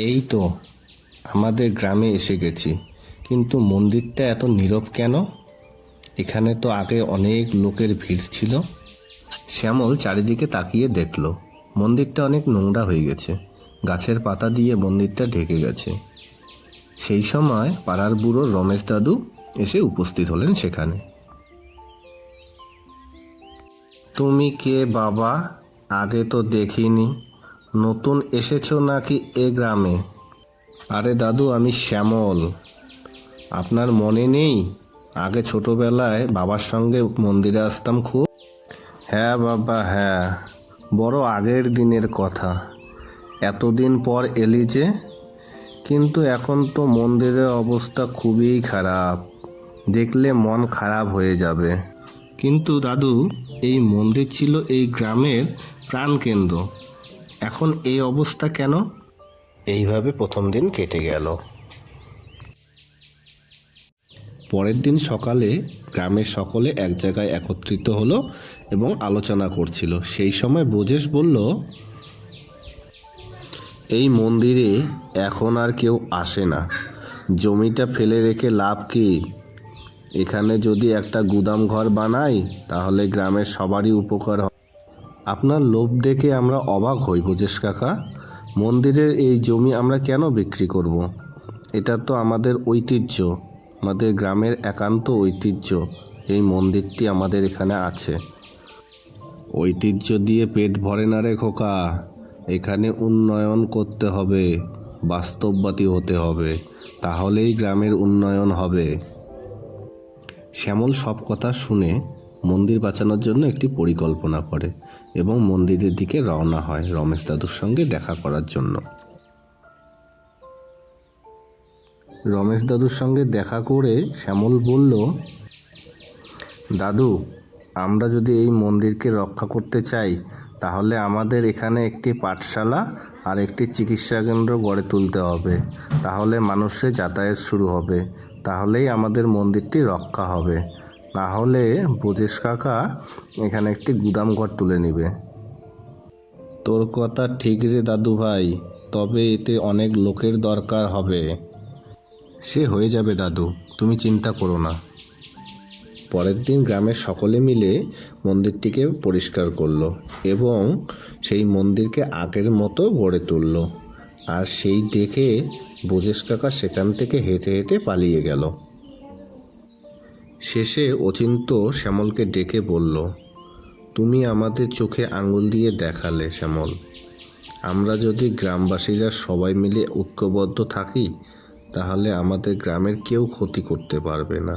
এই তো আমাদের গ্রামে এসে গেছি, কিন্তু মন্দিরটা এত নীরব কেন? এখানে তো আগে অনেক লোকের ভিড় ছিল। শ্যামল চারিদিকে তাকিয়ে দেখল মন্দিরটা অনেক নোংরা হয়ে গেছে, গাছের পাতা দিয়ে মন্দিরটা ঢেকে গেছে। সেই সময় পাড়ার বুড়ো রমেশ দাদু এসে উপস্থিত হলেন সেখানে। তুমি কে বাবা? আগে তো দেখিনি। নতুন এসেছো নাকি এ গ্রামে? আরে দাদু, আমি শ্যামল। আপনার মনে নেই? আগে ছোটবেলায় বাবার সঙ্গে মন্দিরে আসতাম খুব। হ্যাঁ বাবা, হ্যাঁ, বড় আগের দিনের কথা। এতদিন পর এলি যে? কিন্তু এখন তো মন্দিরের অবস্থা খুবই খারাপ, দেখলে মন খারাপ হয়ে যাবে। কিন্তু দাদু, এই মন্দির ছিল এই গ্রামের প্রাণকেন্দ্র, এখন এই অবস্থা কেন? এইভাবে প্রথম দিন কেটে গেল। পরের দিন সকালে গ্রামের সকলে এক জায়গায় একত্রিত হলো এবং আলোচনা করছিল। সেই সময় বোজেশ বলল, এই মন্দিরে এখন আর কেউ আসে না। জমিটা ফেলে রেখে লাভ কি? এখানে যদি একটা গুদাম ঘর বানাই তাহলে গ্রামের সবারই উপকার হবে। আপনার লোভ দেখে আমরা অবাক হই বোজেশ কাকা। মন্দিরের এই জমি আমরা কেন বিক্রি করব? এটা তো আমাদের ঐতিহ্য, আমাদের গ্রামের একান্ত ঐতিহ্য। এই মন্দিরটি আমাদের এখানে আছে। ঐতিহ্য দিয়ে পেট ভরে না রে খোকা, এখানে উন্নয়ন করতে হবে, বাস্তববাদী হতে হবে, তাহলেই গ্রামের উন্নয়ন হবে। শ্যামল সব কথা শুনে মন্দির বাঁচানোর জন্য একটি পরিকল্পনা করে এবং মন্দিরের দিকে রওনা হয় রমেশ দাদুর সঙ্গে দেখা করার জন্য। রমেশ দাদুর সঙ্গে দেখা করে শ্যামল বলল, দাদু, আমরা যদি এই মন্দিরকে রক্ষা করতে চাই তাহলে আমাদের এখানে একটি পাঠশালা আর একটি চিকিৎসা কেন্দ্র গড়ে তুলতে হবে। তাহলে মানুষের যাতায়াত শুরু হবে, তাহলেই আমাদের মন্দিরটি রক্ষা হবে। না হলে বোজেশ কাকা এখানে একটি গুদাম ঘর তুলে নেবে। তোর কথা ঠিক রে দাদু ভাই, তবে এতে অনেক লোকের দরকার হবে। সে হয়ে যাবে দাদু, তুমি চিন্তা করো না। পরের দিন গ্রামের সকলে মিলে মন্দিরটিকে পরিষ্কার করলো এবং সেই মন্দিরকে আগের মতো গড়ে তুললো। আর সেই দেখে বোজেশ কাকা সেখান থেকে হেঁটে হেঁটে পালিয়ে গেল। শেষে অচিন্ত শ্যামলকে ডেকে বলল, তুমি আমাদের চোখে আঙুল দিয়ে দেখালে শ্যামল। আমরা যদি গ্রামবাসীরা সবাই মিলে ঐক্যবদ্ধ থাকি তাহলে আমাদের গ্রামের কেউ ক্ষতি করতে পারবে না।